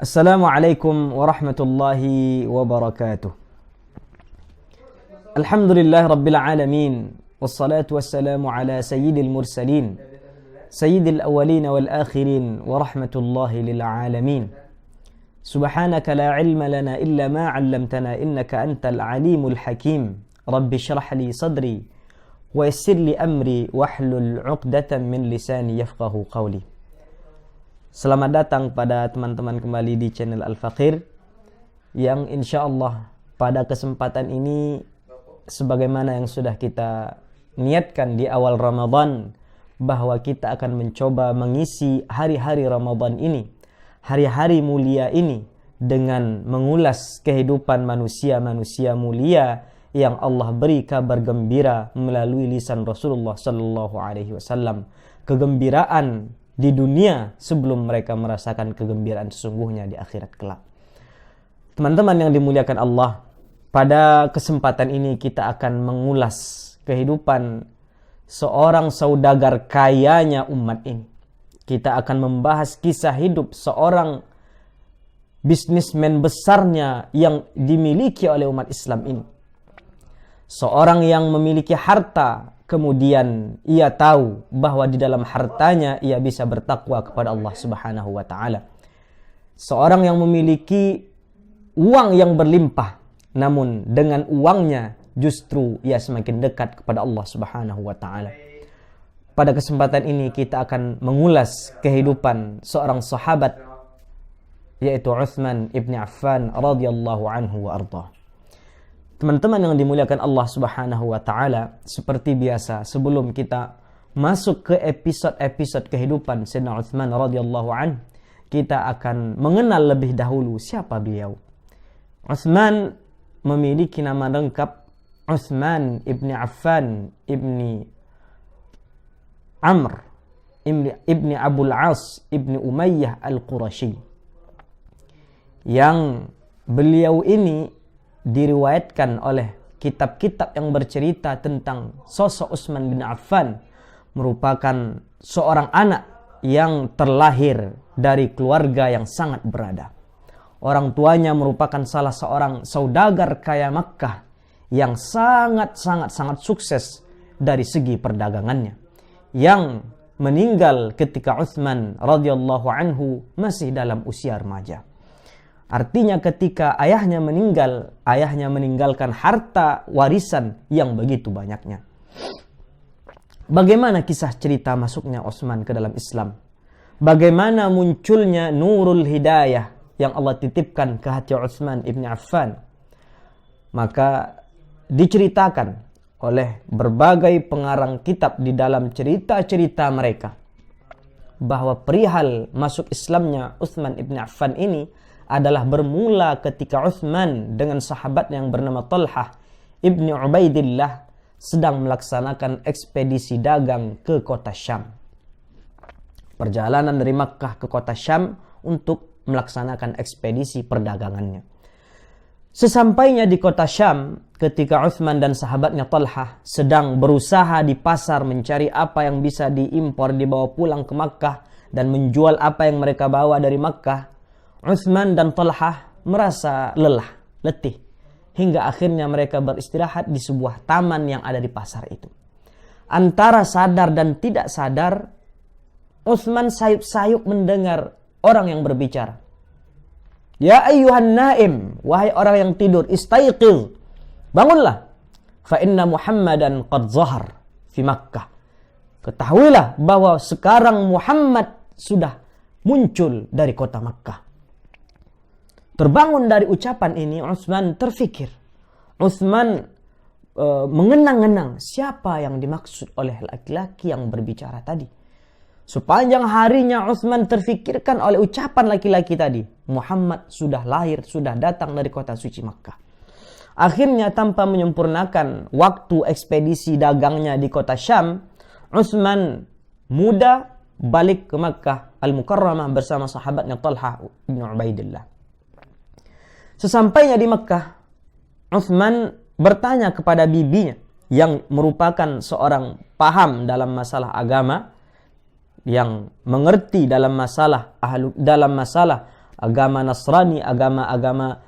Assalamualaikum warahmatullahi wabarakatuh. Alhamdulillah rabbil alamin. Wassalatu wassalamu ala sayyidil mursalin, sayyidil awwalin wal akhirin, wa rahmatullahi lil alamin. Subhanaka la ilma lana illa ma 'allamtana innaka antal alimul hakim. Rabbi shrah li sadri wa yassir li amri wahlul 'uqdatam min lisani yafqahu qawli. Selamat datang pada teman-teman kembali di channel Al-Faqir, yang insyaallah pada kesempatan ini, sebagaimana yang sudah kita niatkan di awal Ramadan, bahwa kita akan mencoba mengisi hari-hari Ramadan ini, hari-hari mulia ini, dengan mengulas kehidupan manusia-manusia mulia yang Allah beri kabar gembira melalui lisan Rasulullah sallallahu alaihi wasallam, kegembiraan di dunia sebelum mereka merasakan kegembiraan sesungguhnya di akhirat kelak. Teman-teman yang dimuliakan Allah, pada kesempatan ini kita akan mengulas kehidupan seorang saudagar kayanya umat ini. Kita akan membahas kisah hidup seorang bisnismen besarnya yang dimiliki oleh umat Islam ini. Seorang yang memiliki harta, kemudian ia tahu bahwa di dalam hartanya ia bisa bertakwa kepada Allah Subhanahu wa taala. Seorang yang memiliki uang yang berlimpah, namun dengan uangnya justru ia semakin dekat kepada Allah Subhanahu wa taala. Pada kesempatan ini kita akan mengulas kehidupan seorang sahabat, yaitu Utsman ibn Affan radhiyallahu anhu wa ardhah. Teman-teman yang dimuliakan Allah Subhanahu wa taala, seperti biasa sebelum kita masuk ke episode-episode kehidupan Sayyidina Utsman radhiyallahu anhu, kita akan mengenal lebih dahulu siapa beliau. Utsman memiliki nama lengkap Utsman ibn Affan ibni Amr ibni Abul As ibni Umayyah al-Qurashi, yang beliau ini diriwayatkan oleh kitab-kitab yang bercerita tentang sosok Utsman bin Affan merupakan seorang anak yang terlahir dari keluarga yang sangat berada. Orang tuanya merupakan salah seorang saudagar kaya Makkah yang sangat sukses dari segi perdagangannya, yang meninggal ketika Utsman radhiyallahu anhu masih dalam usia remaja. Artinya ketika ayahnya meninggal, ayahnya meninggalkan harta warisan yang begitu banyaknya. Bagaimana kisah cerita masuknya Utsman ke dalam Islam? Bagaimana munculnya nurul hidayah yang Allah titipkan ke hati Utsman ibn Affan? Maka diceritakan oleh berbagai pengarang kitab di dalam cerita-cerita mereka bahwa perihal masuk Islamnya Utsman ibn Affan ini adalah bermula ketika Utsman dengan sahabat yang bernama Talhah ibni Ubaidillah sedang melaksanakan ekspedisi dagang ke kota Syam. Perjalanan dari Makkah ke kota Syam untuk melaksanakan ekspedisi perdagangannya. Sesampainya di kota Syam, ketika Utsman dan sahabatnya Talhah sedang berusaha di pasar mencari apa yang bisa diimpor dibawa pulang ke Makkah dan menjual apa yang mereka bawa dari Makkah, Utsman dan Talhah merasa lelah, letih, hingga akhirnya mereka beristirahat di sebuah taman yang ada di pasar itu. Antara sadar dan tidak sadar, Utsman sayup-sayup mendengar orang yang berbicara. Ya ayyuhan naim, wahai orang yang tidur, istaiqiz, bangunlah, fa inna Muhammadan qad zahar fi Makkah. Ketahuilah bahwa sekarang Muhammad sudah muncul dari kota Makkah. Terbangun dari ucapan ini, Utsman terfikir. Utsman mengenang-enang siapa yang dimaksud oleh laki-laki yang berbicara tadi. Sepanjang harinya Utsman terfikirkan oleh ucapan laki-laki tadi. Muhammad sudah lahir, sudah datang dari kota suci Makkah. Akhirnya tanpa menyempurnakan waktu ekspedisi dagangnya di kota Syam, Utsman muda balik ke Makkah Al-Mukarramah bersama sahabatnya Talhah bin Ubaidillah. Sesampainya di Makkah, Utsman bertanya kepada bibinya yang merupakan seorang paham dalam masalah agama, yang mengerti dalam masalah agama Nasrani, agama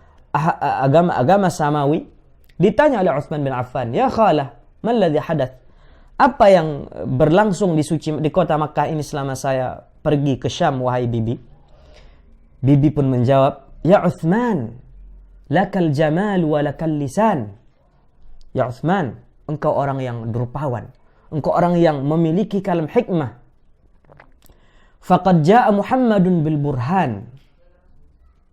Samawi. Ditanya oleh Utsman bin Affan, "Ya khalah, ma alladhi hadath?" Apa yang berlangsung di kota Makkah ini selama saya pergi ke Syam, wahai bibi? Bibi pun menjawab, "Ya Utsman, lakal jamal wa lakal lisan." Ya Utsman, engkau orang yang derpawan, engkau orang yang memiliki kalam hikmah. Faqad jaa Muhammadun bil burhan.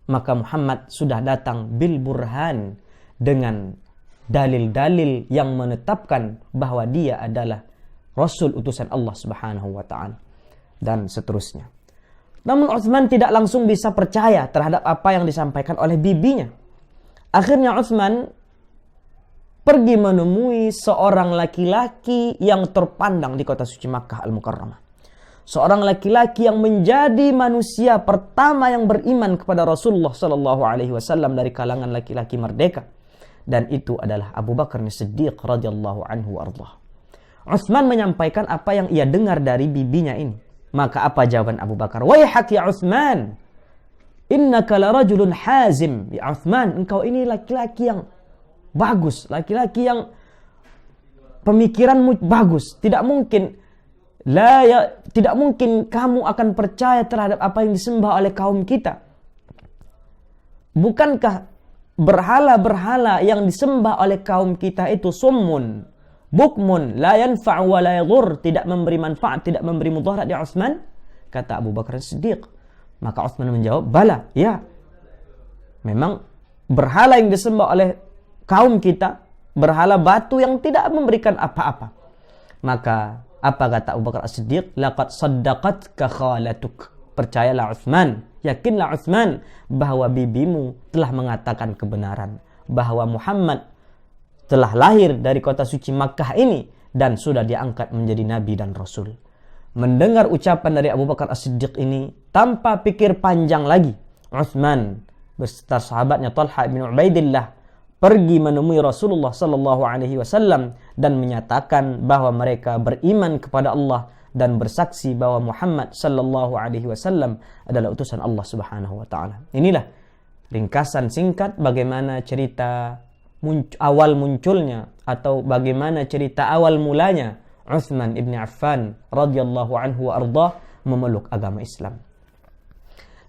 Maka Muhammad sudah datang bil burhan, dengan dalil-dalil yang menetapkan bahwa dia adalah Rasul utusan Allah Subhanahu wa ta'ala, dan seterusnya. Namun Utsman tidak langsung bisa percaya terhadap apa yang disampaikan oleh bibinya. Akhirnya Utsman pergi menemui seorang laki-laki yang terpandang di kota suci Makkah Al-Mukarramah. Seorang laki-laki yang menjadi manusia pertama yang beriman kepada Rasulullah sallallahu alaihi wasallam dari kalangan laki-laki merdeka, dan itu adalah Abu Bakar As-Siddiq radhiyallahu anhu warḍah. Utsman menyampaikan apa yang ia dengar dari bibinya ini. Maka apa jawaban Abu Bakar? "Waihak ya Utsman, innaka larajulun hazim." Ya Utsman, engkau ini laki-laki yang bagus, laki-laki yang pemikiranmu bagus. Tidak mungkin kamu akan percaya terhadap apa yang disembah oleh kaum kita. Bukankah berhala-berhala yang disembah oleh kaum kita itu summun, bukmun, la yanfa' wa la yadur, tidak memberi manfaat, tidak memberi mudarat ya Utsman? Kata Abu Bakar As-Siddiq. Maka Utsman menjawab, "Bala, ya. Memang berhala yang disembah oleh kaum kita, berhala batu yang tidak memberikan apa-apa." Maka apa kata Abu Bakar As-Siddiq? "Laqad saddaqatka khalatuk." Percayalah Utsman, yakinlah Utsman bahwa bibimu telah mengatakan kebenaran, bahwa Muhammad telah lahir dari kota suci Makkah ini dan sudah diangkat menjadi nabi dan rasul. Mendengar ucapan dari Abu Bakar As-Siddiq ini, tanpa pikir panjang lagi, Utsman beserta sahabatnya Talha bin Ubaidillah pergi menemui Rasulullah sallallahu alaihi wasallam dan menyatakan bahwa mereka beriman kepada Allah dan bersaksi bahwa Muhammad sallallahu alaihi wasallam adalah utusan Allah Subhanahu wa taala. Inilah ringkasan singkat bagaimana cerita awal munculnya, atau bagaimana cerita awal mulanya Utsman ibn Affan radhiyallahu anhu wa ardhah memeluk agama Islam.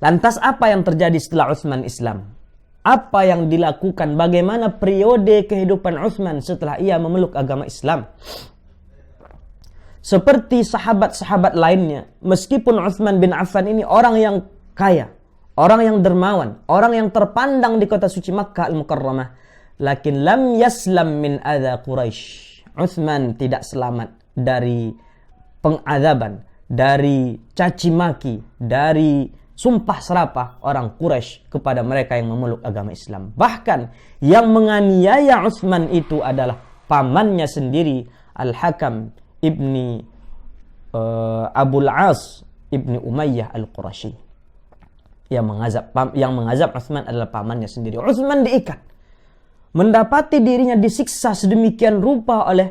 Lantas apa yang terjadi setelah Utsman Islam? Apa yang dilakukan? Bagaimana periode kehidupan Utsman setelah ia memeluk agama Islam? Seperti sahabat-sahabat lainnya, meskipun Utsman bin Affan ini orang yang kaya, orang yang dermawan, orang yang terpandang di kota suci Makkah Al-Mukarramah, lakin lam yaslam min adza Quraisy. Utsman tidak selamat dari pengazaban, dari caci maki, dari sumpah serapah orang Quraisy kepada mereka yang memeluk agama Islam. Bahkan yang menganiaya Utsman itu adalah pamannya sendiri, Al-Hakam ibni Abul As ibni Umayyah Al-Qurashi. Yang mengazab Utsman adalah pamannya sendiri. Utsman diikat, mendapati dirinya disiksa sedemikian rupa oleh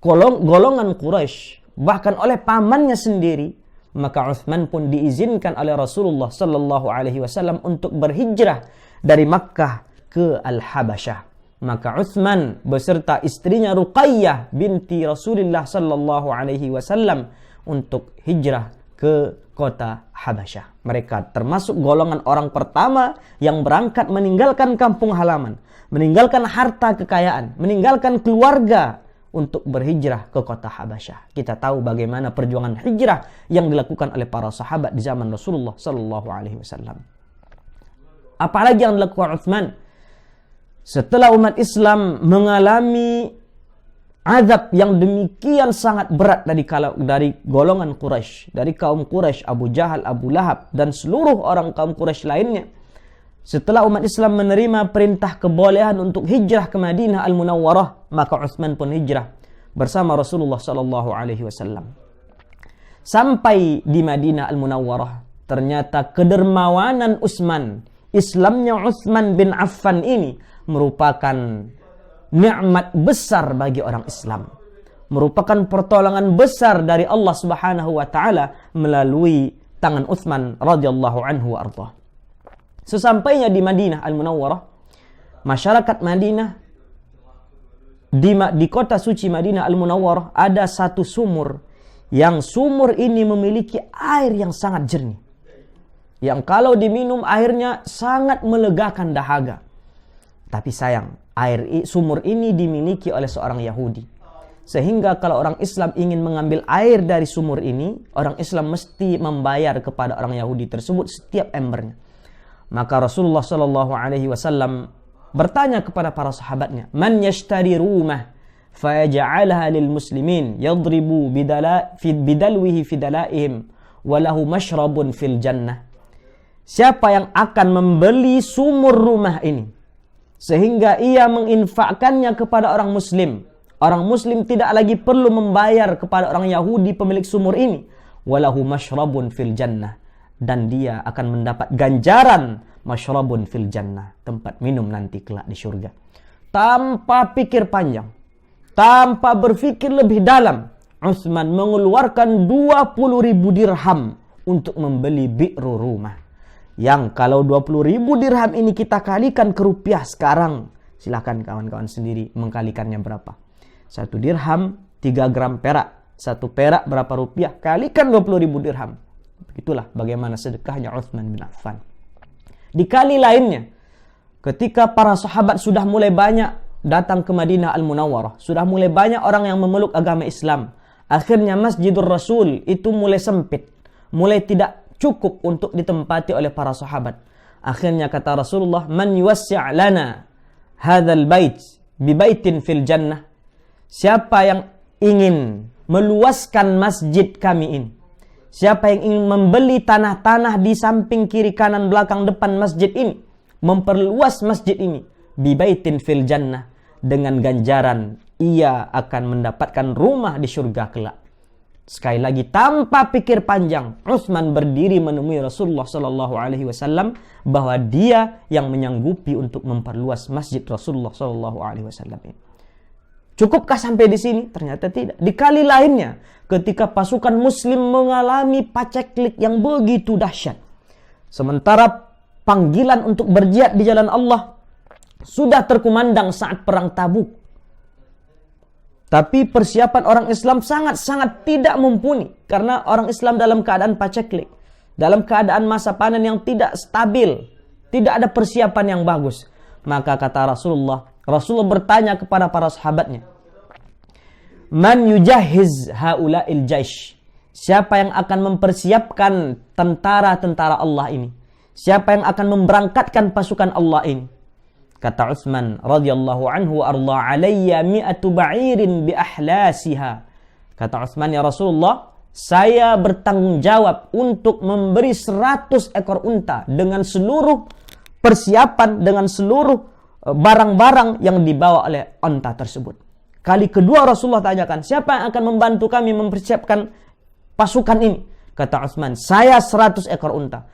golongan Quraisy, bahkan oleh pamannya sendiri. Maka Utsman pun diizinkan oleh Rasulullah sallallahu alaihi wasallam untuk berhijrah dari Makkah ke Al-Habasyah. Maka Utsman beserta istrinya Ruqayyah binti Rasulullah sallallahu alaihi wasallam untuk hijrah ke kota Habasyah. Mereka termasuk golongan orang pertama yang berangkat meninggalkan kampung halaman, meninggalkan harta kekayaan, meninggalkan keluarga untuk berhijrah ke kota Habasyah. Kita tahu bagaimana perjuangan hijrah yang dilakukan oleh para sahabat di zaman Rasulullah sallallahu alaihi wasallam. Apalagi yang dilakukan Utsman setelah umat Islam mengalami azab yang demikian sangat berat dari golongan Quraisy, dari kaum Quraisy, Abu Jahal, Abu Lahab, dan seluruh orang kaum Quraisy lainnya. Setelah umat Islam menerima perintah kebolehan untuk hijrah ke Madinah Al-Munawwarah, maka Utsman pun hijrah bersama Rasulullah sallallahu alaihi wasallam. Sampai di Madinah Al-Munawwarah, ternyata kedermawanan Utsman, Islamnya Utsman bin Affan ini merupakan nikmat besar bagi orang Islam, merupakan pertolongan besar dari Allah Subhanahu wa taala melalui tangan Utsman radhiyallahu anhu wa ardhah. Sesampainya di Madinah Al-Munawwarah, masyarakat Madinah di kota suci Madinah Al-Munawwarah ada satu sumur, yang sumur ini memiliki air yang sangat jernih, yang kalau diminum airnya sangat melegakan dahaga. Tapi sayang, sumur ini dimiliki oleh seorang Yahudi, sehingga kalau orang Islam ingin mengambil air dari sumur ini, orang Islam mesti membayar kepada orang Yahudi tersebut setiap embernya. Maka Rasulullah SAW bertanya kepada para sahabatnya, "Man yashtari rumah fayaj'alaha lil muslimin yadribu bidalwihi fi dalaihim wa lahu mashrabun fil jannah." Siapa yang akan membeli sumur rumah ini sehingga ia menginfakkannya kepada orang muslim, orang muslim tidak lagi perlu membayar kepada orang Yahudi pemilik sumur ini, wa lahu mashrabun fil jannah, dan dia akan mendapat ganjaran mashrabun fil jannah, tempat minum nanti kelak di surga. Tanpa pikir panjang, tanpa berpikir lebih dalam, Utsman mengeluarkan 20.000 dirham untuk membeli bi'ru rumah. Yang kalau 20.000 dirham ini kita kalikan ke rupiah sekarang, silahkan kawan-kawan sendiri mengkalikannya berapa. 1 dirham 3 gram perak, 1 perak berapa rupiah, kalikan 20.000 dirham. Begitulah bagaimana sedekahnya Utsman bin Affan. Di kali lainnya, ketika para sahabat sudah mulai banyak datang ke Madinah Al-Munawwarah, sudah mulai banyak orang yang memeluk agama Islam, akhirnya Masjidul Rasul itu mulai sempit, mulai tidak cukup untuk ditempati oleh para sahabat. Akhirnya kata Rasulullah, "Man yuwassi' lana hadzal bait bi baitin fil jannah." Siapa yang ingin meluaskan masjid kami ini, siapa yang ingin membeli tanah-tanah di samping, kiri, kanan, belakang, depan masjid ini, memperluas masjid ini, bibaitin fil jannah, dengan ganjaran ia akan mendapatkan rumah di surga kelak. Sekali lagi, tanpa pikir panjang, Utsman berdiri menemui Rasulullah SAW bahwa dia yang menyanggupi untuk memperluas masjid Rasulullah SAW ini. Cukupkah sampai di sini? Ternyata tidak. Di kali lainnya, ketika pasukan muslim mengalami paceklik yang begitu dahsyat, sementara panggilan untuk berjihad di jalan Allah sudah terkumandang saat perang Tabuk, tapi persiapan orang Islam sangat-sangat tidak mumpuni, karena orang Islam dalam keadaan paceklik, dalam keadaan masa panen yang tidak stabil, tidak ada persiapan yang bagus. Maka kata Rasulullah bertanya kepada para sahabatnya, "Man yujahiz haula'il jaish?" Siapa yang akan mempersiapkan tentara-tentara Allah ini? Siapa yang akan memberangkatkan pasukan Allah ini? Kata Utsman radhiyallahu anhu, "Arda alayya mi'atu ba'irin bi ahlasiha." Kata Utsman, "Ya Rasulullah, saya bertanggung jawab untuk memberi 100 ekor unta dengan seluruh persiapan, dengan seluruh barang-barang yang dibawa oleh unta tersebut." Kali kedua Rasulullah tanyakan, "Siapa yang akan membantu kami mempersiapkan pasukan ini?" Kata Utsman, "Saya 100 ekor unta."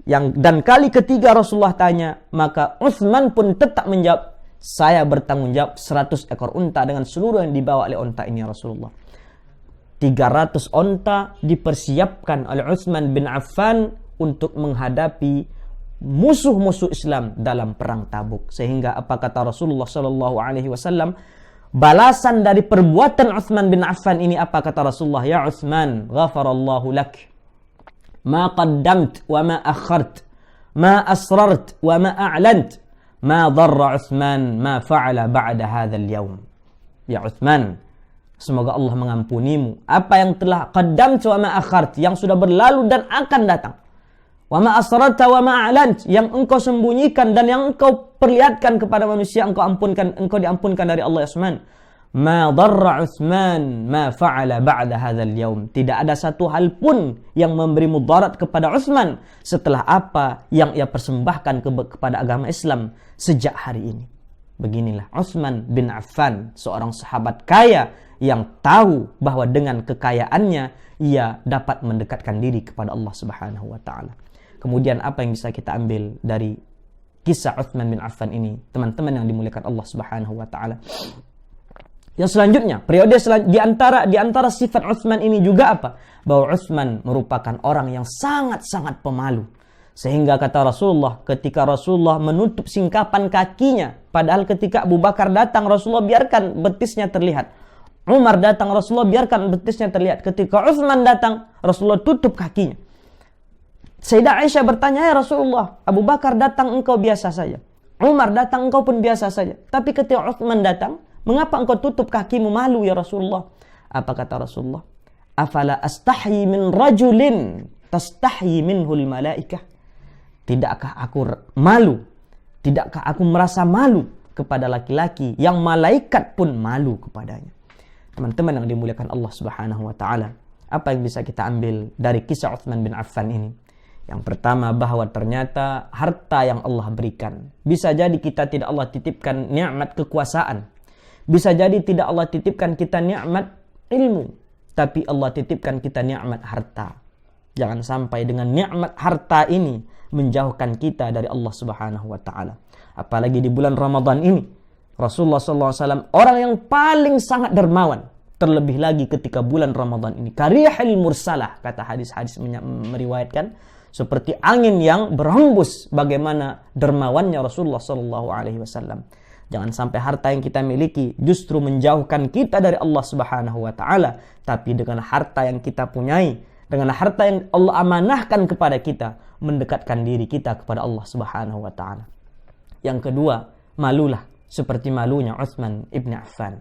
Dan kali ketiga Rasulullah tanya, maka Utsman pun tetap menjawab, "Saya bertanggung jawab 100 ekor unta dengan seluruh yang dibawa oleh unta ini ya Rasulullah." 300 unta dipersiapkan oleh Utsman bin Affan untuk menghadapi musuh-musuh Islam dalam perang Tabuk. Sehingga apa kata Rasulullah SAW? Balasan dari perbuatan Utsman bin Affan ini apa kata Rasulullah? "Ya Utsman, ghafarallahu lak. Ma qaddamt wa ma akhart, ma asrart wa ma a'lant, ma dharra Utsman ma fa'ala ba'da hadzal yaum." Ya Utsman, semoga Allah mengampunimu apa yang telah qaddamt wa ma akhart, yang sudah berlalu dan akan datang. Wa ma asrarta wa ma a'lant, yang engkau sembunyikan dan yang engkau perlihatkan kepada manusia, engkau diampunkan dari Allah ya Utsman. Ma dharra Utsman ma fa'ala ba'da hadzal yaum. Tidak ada satu hal pun yang memberi mudarat kepada Utsman setelah apa yang ia persembahkan kepada agama Islam sejak hari ini. Beginilah Utsman bin Affan, seorang sahabat kaya yang tahu bahwa dengan kekayaannya ia dapat mendekatkan diri kepada Allah Subhanahu wa taala. Kemudian apa yang bisa kita ambil dari kisah Utsman bin Affan ini, teman-teman yang dimuliakan Allah Subhanahu wa taala? Yang selanjutnya, di antara sifat Utsman ini juga apa? Bahwa Utsman merupakan orang yang sangat-sangat pemalu, Sehingga kata Rasulullah, ketika Rasulullah menutup singkapan kakinya, padahal ketika Abu Bakar datang, Rasulullah biarkan betisnya terlihat. Umar datang, Rasulullah biarkan betisnya terlihat. Ketika Utsman datang, Rasulullah tutup kakinya. Sayyidah Aisyah bertanya, ya Rasulullah, Abu Bakar datang engkau biasa saja. Umar datang engkau pun biasa saja. Tapi ketika Utsman datang, mengapa engkau tutup kakimu, malu ya Rasulullah? Apa kata Rasulullah? Afala astahyi min rajulin tastahyi minhul malaikah. Tidakkah aku malu? Tidakkah aku merasa malu kepada laki-laki yang malaikat pun malu kepadanya? Teman-teman yang dimuliakan Allah Subhanahu wa taala, apa yang bisa kita ambil dari kisah Utsman bin Affan ini? Yang pertama, bahwa ternyata harta yang Allah berikan, bisa jadi kita tidak Allah titipkan nikmat kekuasaan. Bisa jadi tidak Allah titipkan kita nikmat ilmu, tapi Allah titipkan kita nikmat harta. Jangan sampai dengan nikmat harta ini menjauhkan kita dari Allah Subhanahu wa taala. Apalagi di bulan Ramadan ini, Rasulullah SAW orang yang paling sangat dermawan. Terlebih lagi ketika bulan Ramadan ini, karihil mursalah, kata hadis-hadis meriwayatkan, seperti angin yang berhembus, bagaimana dermawannya Rasulullah SAW. Jangan sampai harta yang kita miliki justru menjauhkan kita dari Allah Subhanahu wa taala, tapi dengan harta yang kita punyai, dengan harta yang Allah amanahkan kepada kita, mendekatkan diri kita kepada Allah Subhanahu wa taala. Yang kedua, malulah seperti malunya Utsman ibn Affan.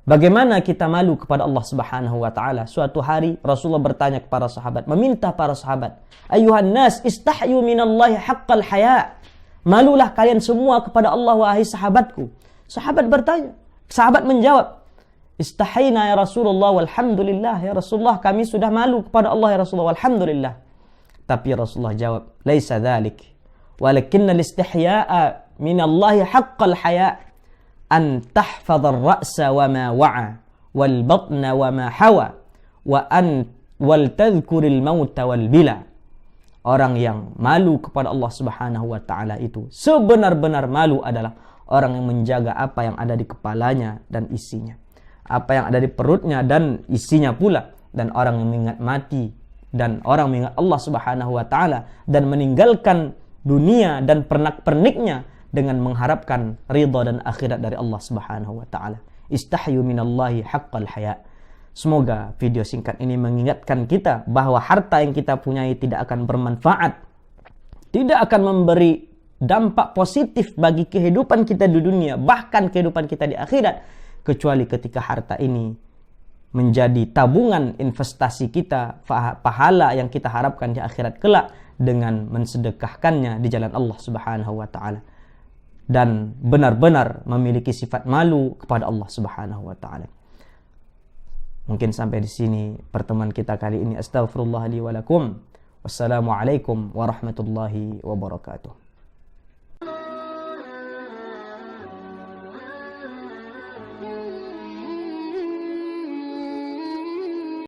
Bagaimana kita malu kepada Allah Subhanahu wa taala? Suatu hari Rasulullah bertanya kepada sahabat, meminta para sahabat, "Ayuhan nas, istahyu minallahi haqqal haya." Malulah kalian semua kepada Allah, wahai sahabatku. Sahabat bertanya, sahabat menjawab, "Istahayna ya Rasulullah walhamdulillah." Ya Rasulullah, kami sudah malu kepada Allah ya Rasulullah, walhamdulillah. Tapi Rasulullah jawab, "Laisa dzalik, walakinnal istihya'a minallahi haqqal haya an tahfadhar ra'sa wa ma wa'a wal batna wa ma hawa wa an wal tadhkuril mauta wal bila." Orang yang malu kepada Allah Subhanahu wa taala itu sebenar-benar malu adalah orang yang menjaga apa yang ada di kepalanya dan isinya, apa yang ada di perutnya dan isinya pula, dan orang yang mengingat mati dan orang mengingat Allah Subhanahu wa taala dan meninggalkan dunia dan pernak-perniknya dengan mengharapkan ridha dan akhirat dari Allah Subhanahu wa taala. Istahyu minallahi haqqal haya. Semoga video singkat ini mengingatkan kita bahwa harta yang kita punyai tidak akan bermanfaat, tidak akan memberi dampak positif bagi kehidupan kita di dunia, bahkan kehidupan kita di akhirat, kecuali ketika harta ini menjadi tabungan investasi kita, pahala yang kita harapkan di akhirat kelak dengan mensedekahkannya di jalan Allah Subhanahu wa taala, dan benar-benar memiliki sifat malu kepada Allah Subhanahu wa taala. Mungkin sampai di sini pertemuan kita kali ini. Astaghfirullah li wa lakum. Wassalamualaikum warahmatullahi wabarakatuh.